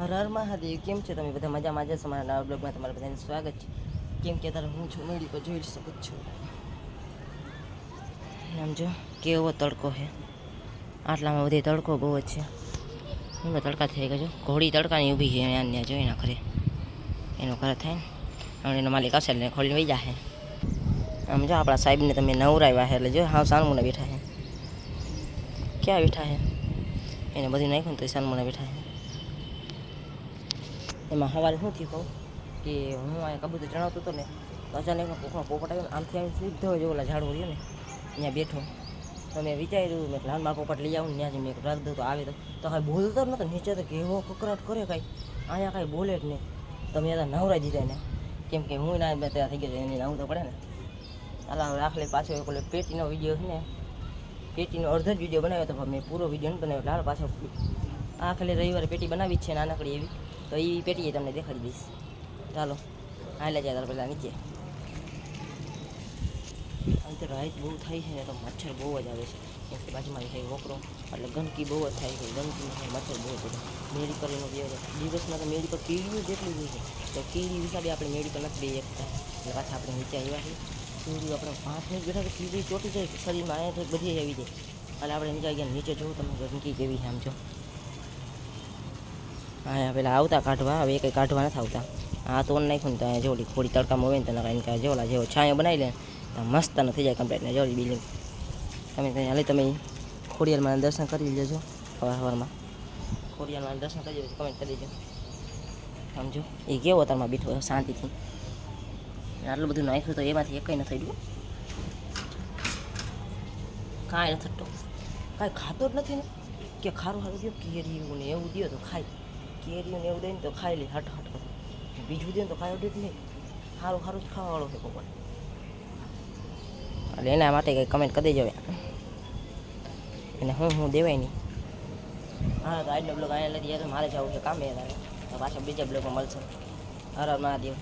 હર હર મહાદેવ. કેમ છો તમે બધા? મજામાં જશો? મારા નવા બ્લોગમાં તમારું બધાનું સ્વાગત છે. કેમ કે અત્યારે હું છું મેળી પર જોઈ શકું છું. સમજો કેવો તડકો છે. આટલામાં બધી તડકો બહુ જ છે. હું તડકા થઈ ગયો છું. ઘોડી તડકાની ઊભી છે અહીંયા જોઈ ના ખરે એનું ઘર થાય ને હવે એનો માલિક આવશે એટલે ખોલીને વહી જશે. આમ જો આપણા સાહેબને તમે નવરાવ્યા છે એટલે જો હાવ સાનમુના બેઠા છે. ક્યાં બેઠા છે? એને બધું નાખ્યું ને તો સાનમુના બેઠા છે. એમાં સવારે શું થયું કહું કે હું અહીંયા કબૂતર ચણાવતો હતો ને તો અચાનક કોકનો પોપટ આવ્યો ને આમથી આવીને સીધો જ ઓલા ઝાડવું રહ્યો ને ત્યાં બેઠો. તો મેં વિચાર્યું મેં લાલમાં પોપટ લઈ આવું ને ત્યાં જ મેં રાખ દઉં તો આવે તો કાંઈ બોલતો જ નહોતો. નીચે તો કેવો કકરાટ કરે કાંઈ, અહીંયા કાંઈ બોલે જ નહીં. તો મેં તો નવરાઈ દીધા એને, કેમ કે હું ના તૈયાર થઈ ગયો એને નવું તો પડે ને. હાલ રાખલે પાછો એક પેટીનો વિડીયો છે ને, પેટીનો અડધો જ વિડીયો બનાવ્યો હતો પણ મેં પૂરો વિડીયો નથી બનાવ્યો. હાલ પાછો આખલે રવિવારે પેટી બનાવી જ છે નાનકડી એવી, તો એ પેટીએ તમને દેખાડી દઈશ. ચાલો હાલે જાય તાર પહેલાં નીચે. આમ તો રાઈત બહુ થાય છે ને તો મચ્છર બહુ જ આવે છે, કેમ કે બાજુમાં થાય વોકરો એટલે ગંદકી બહુ જ થાય છે. ગંદકી મચ્છર બહુ જ મેળી પર એનો દિવસમાં તો મેળી પર કીડીઓ જેટલી હોય છે, તો કીડી હિસાબે આપણે મેળી પર નથી દઈ શકતા. એટલે પાછા આપણે નીચે આવ્યા છીએ. કીડી આપણે 5 મિનિટ બેઠા તો કીડી ચોટી જાય શરીરમાં, અહીંયા બધી આવી જાય. એટલે આપણે નીચે ગયા. નીચે જોવું તમે ગંદકી કેવી છે આમ જો. હા પેલા આવતા કાઢવા, હવે કંઈ કાઢવા નથી આવતા. હા તો નાખ્યું ને તો અહીંયા જોડી થોડી તડકામાં હોય ને તો કાંઈ કાંઈ જોલા જેવો છાંયો બનાવી લે તો મસ્ત ન થઈ જાય કમ્પ્લીટ ને જોડી બિલ્ડિંગ. તમે ત્યાં હાલે તમે ખોડિયારમાં દર્શન કરી લેજો સવારમાં. ખોડિયારમાં દર્શન કરી લેજો, કમેન્ટ કરી દેજો. સમજો એ કેવો તારમાં બેઠો શાંતિથી. આટલું બધું નાખ્યું તો એમાંથી એકઈ ન થઈ ગયું. કાંઈ નથી થતો, કાંઈ ખાતો જ નથી ને. કે ખારું સારું દો કેરીયું ને એવું દો તો ખાય, કેરીયું ને એવું દે ને તો ખાઈ લે હટ હટ કરે. બીજું દે ને તો ખાઈ ઉડે જ નહીં. સારું સારું જ ખાવાવાળો છે કોઈ. એટલે એના માટે કંઈ કમેન્ટ કરી દેજો એને હું દેવાય નહીં. હા તો આજનો બ્લોગ અહીંયા લઈ મારે જવું છે કામે, તો પાછા બીજા બ્લોગમાં મળશે. હર હર મહાદેવ.